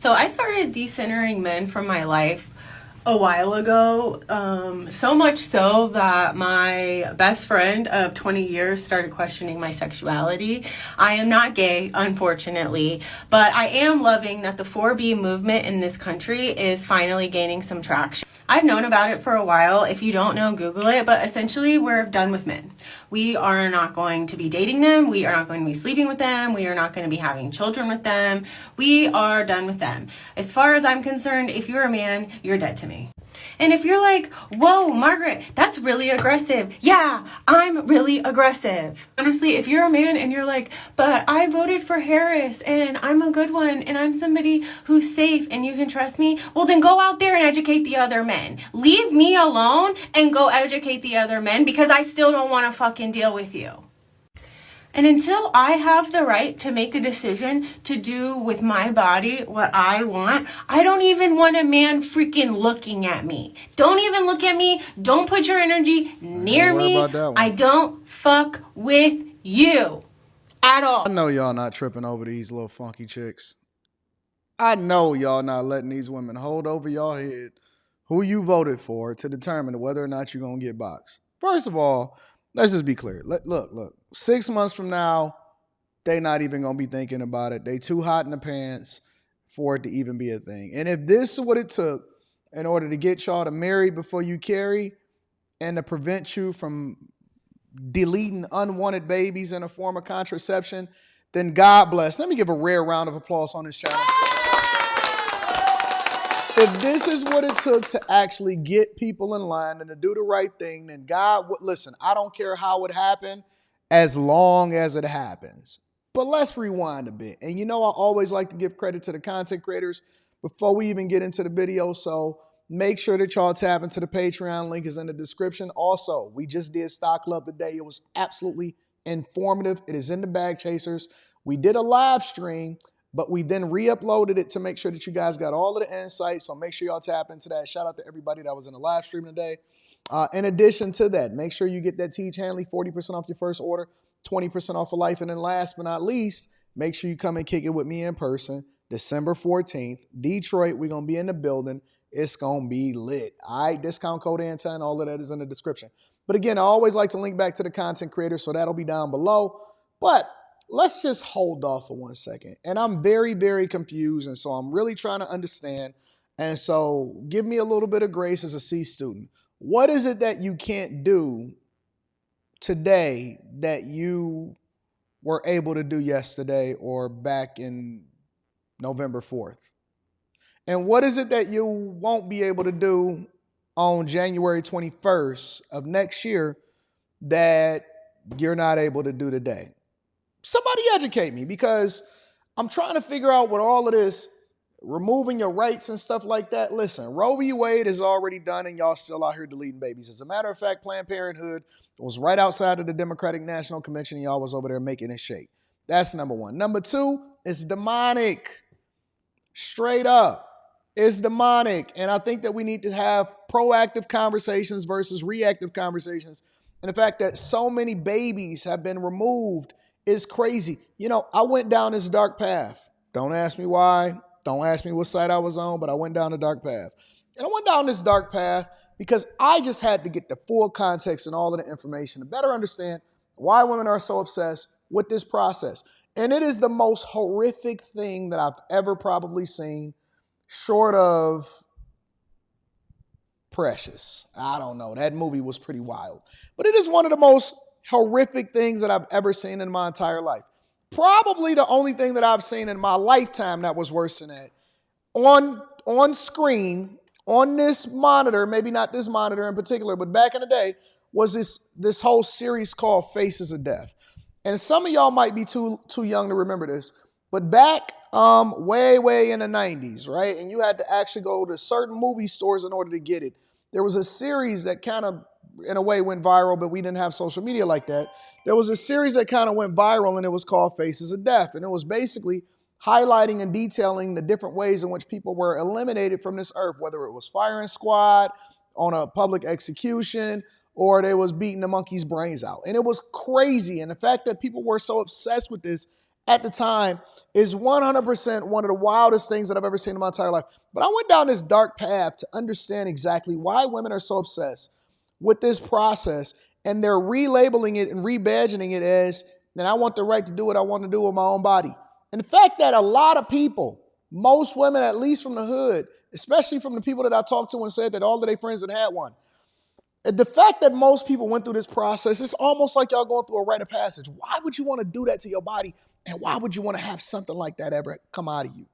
So I started decentering men from my life a while ago, so much so that my best friend of 20 years started questioning my sexuality. I am not gay, unfortunately, but I am loving that the 4B movement in this country is finally gaining some traction. I've known about it for a while. If you don't know, Google it. But essentially, we're done with men. We are not going to be dating them. We are not going to be sleeping with them. We are not going to be having children with them. We are done with them. As far as I'm concerned, if you're a man, you're dead to me. And if you're like, whoa, Margaret, that's really aggressive. Yeah, I'm really aggressive. Honestly, if you're a man and you're like, but I voted for Harris and I'm a good one and I'm somebody who's safe and you can trust me, well, then go out there and educate the other men. Leave me alone and go educate the other men because I still don't want to fucking deal with you. And until I have the right to make a decision to do with my body what I want, I don't even want a man freaking looking at me. Don't even look at me. Don't put your energy near me. I don't fuck with you at all. I know y'all not tripping over these little funky chicks. I know y'all not letting these women hold over y'all head who you voted for to determine whether or not you're going to get boxed. First of all, let's just be clear. Look. 6 months from now, they not even going to be thinking about it. They too hot in the pants for it to even be a thing. And if this is what it took in order to get y'all to marry before you carry and to prevent you from deleting unwanted babies in a form of contraception, then God bless. Let me give a rare round of applause on this channel. If this is what it took to actually get people in line and to do the right thing, then God would listen. I don't care how it happened as long as it happens. But let's rewind a bit. And you know, I always like to give credit to the content creators before we even get into the video. So make sure that y'all tap into the Patreon. Link is in the description. Also, we just did Stock Club today. It was absolutely informative. It is in the Bag Chasers. We did a live stream, but we then re-uploaded it to make sure that you guys got all of the insights. So make sure y'all tap into that. Shout out to everybody that was in the live stream today. In addition to that, make sure you get that Teach Hanley 40% off your first order, 20% off for life. And then last but not least, make sure you come and kick it with me in person, December 14th, Detroit. We're going to be in the building. It's going to be lit. All right, discount code Anton, all of that is in the description. But again, I always like to link back to the content creator, so that'll be down below. But let's just hold off for 1 second. And I'm very, very confused, and so I'm really trying to understand. And so give me a little bit of grace as a C student. What is it that you can't do today that you were able to do yesterday or back in November 4th? And what is it that you won't be able to do on January 21st of next year that you're not able to do today? Somebody educate me, because I'm trying to figure out what all of this removing your rights and stuff like that. Listen, Roe v. Wade is already done and y'all still out here deleting babies. As a matter of fact, Planned Parenthood was right outside of the Democratic National Convention and y'all was over there making it shake. That's number one. Number two, it's demonic. Straight up. It's demonic. And I think that we need to have proactive conversations versus reactive conversations. And the fact that so many babies have been removed is crazy. You know, I went down this dark path. Don't ask me why. Don't ask me what side I was on, but I went down a dark path. And I went down this dark path because I just had to get the full context and all of the information to better understand why women are so obsessed with this process. And it is the most horrific thing that I've ever probably seen, short of Precious. I don't know. That movie was pretty wild. But it is one of the most horrific things that I've ever seen in my entire life. Probably the only thing that I've seen in my lifetime that was worse than that. On screen, on this monitor, maybe not this monitor in particular, but back in the day, was this whole series called Faces of Death. And some of y'all might be too young to remember this, but back way in the 90s, right? And you had to actually go to certain movie stores in order to get it. There was a series that kind of, in a way, went viral, but we didn't have social media like that. There was a series that kind of went viral, and it was called Faces of Death. And it was basically highlighting and detailing the different ways in which people were eliminated from this earth, whether it was firing squad on a public execution or they was beating the monkey's brains out. And it was crazy. And the fact that people were so obsessed with this at the time is 100% one of the wildest things that I've ever seen in my entire life. But I went down this dark path to understand exactly why women are so obsessed with this process, and they're relabeling it and rebadging it as, and I want the right to do what I want to do with my own body. And the fact that a lot of people, most women, at least from the hood, especially from the people that I talked to and said that all of their friends had had one, the fact that most people went through this process, it's almost like y'all going through a rite of passage. Why would you want to do that to your body? And why would you want to have something like that ever come out of you?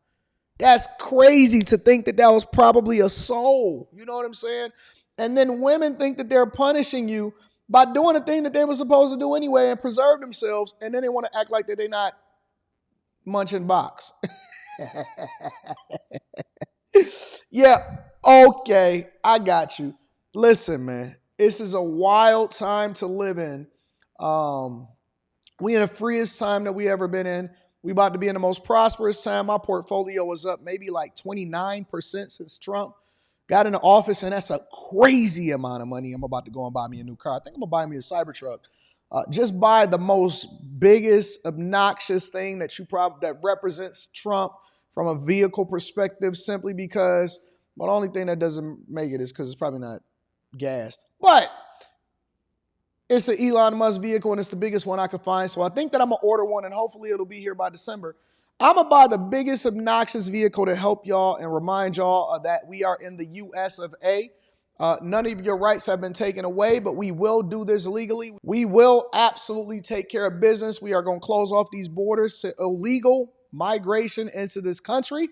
That's crazy to think that that was probably a soul. You know what I'm saying? And then women think that they're punishing you by doing the thing that they were supposed to do anyway and preserve themselves. And then they want to act like that they're not munching box. Yeah, okay, I got you. Listen, man, this is a wild time to live in. We in the freest time that we ever been in. We about to be in the most prosperous time. My portfolio was up maybe like 29% since Trump got in the office, and that's a crazy amount of money. I'm about to go and buy me a new car. I think I'm gonna buy me a Cybertruck. Just buy the most biggest obnoxious thing that represents Trump from a vehicle perspective, simply because the only thing that doesn't make it is because it's probably not gas. But it's an Elon Musk vehicle, and it's the biggest one I could find. So I think that I'm going to order one, and hopefully it'll be here by December. I'm going to buy the biggest obnoxious vehicle to help y'all and remind y'all that we are in the U.S. of A. None of your rights have been taken away, but we will do this legally. We will absolutely take care of business. We are going to close off these borders to illegal migration into this country.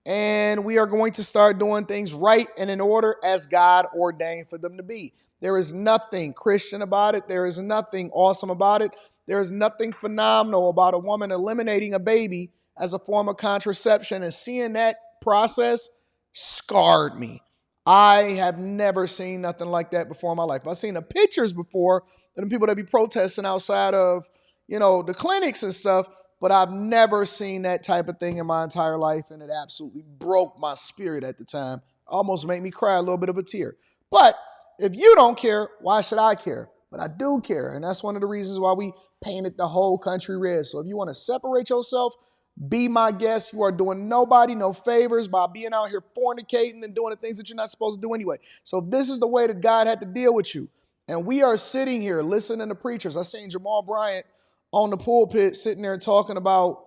And we are going to start doing things right and in order as God ordained for them to be. There is nothing Christian about it. There is nothing awesome about it. There is nothing phenomenal about a woman eliminating a baby as a form of contraception. And seeing that process scarred me. I have never seen nothing like that before in my life. I've seen the pictures before of the people that be protesting outside of, the clinics and stuff, but I've never seen that type of thing in my entire life, and it absolutely broke my spirit at the time. Almost made me cry a little bit of a tear. But if you don't care, why should I care? But I do care, and that's one of the reasons why we painted the whole country red. So if you want to separate yourself, be my guest. You are doing nobody no favors by being out here fornicating and doing the things that you're not supposed to do anyway. So if this is the way that God had to deal with you, and we are sitting here listening to preachers. I seen Jamal Bryant on the pulpit sitting there talking about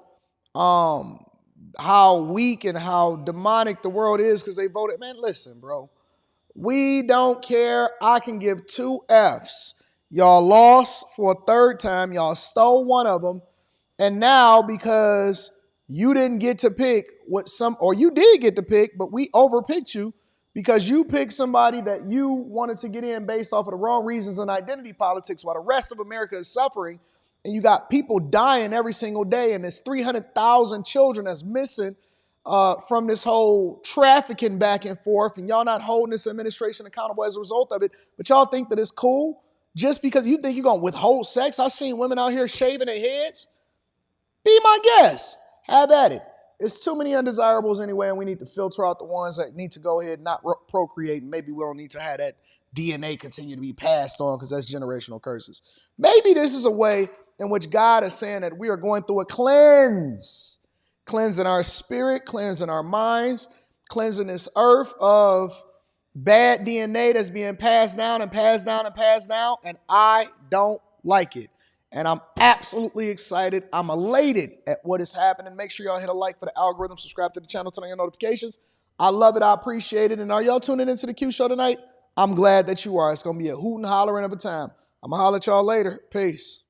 how weak and how demonic the world is because they voted. Man, listen, bro. We don't care. I can give 2 Fs. Y'all lost for a third time. Y'all stole one of them. And now because you didn't get to pick or you did get to pick, but we overpicked you because you picked somebody that you wanted to get in based off of the wrong reasons and identity politics while the rest of America is suffering. And you got people dying every single day. And there's 300,000 children that's missing from this whole trafficking back and forth. And y'all not holding this administration accountable as a result of it. But y'all think that it's cool just because you think you're going to withhold sex. I've seen women out here shaving their heads. Be my guest. Have at it. It's too many undesirables anyway, and we need to filter out the ones that need to go ahead and not procreate. And maybe we don't need to have that DNA continue to be passed on because that's generational curses. Maybe this is a way in which God is saying that we are going through a cleansing our spirit, cleansing our minds, cleansing this earth of bad DNA that's being passed down and passed down and passed down, and I don't like it. And I'm absolutely excited. I'm elated at what is happening. Make sure y'all hit a like for the algorithm, subscribe to the channel, turn on your notifications. I love it. I appreciate it. And are y'all tuning into the Q Show tonight? I'm glad that you are. It's going to be a hoot and hollering of a time. I'm going to holler at y'all later. Peace.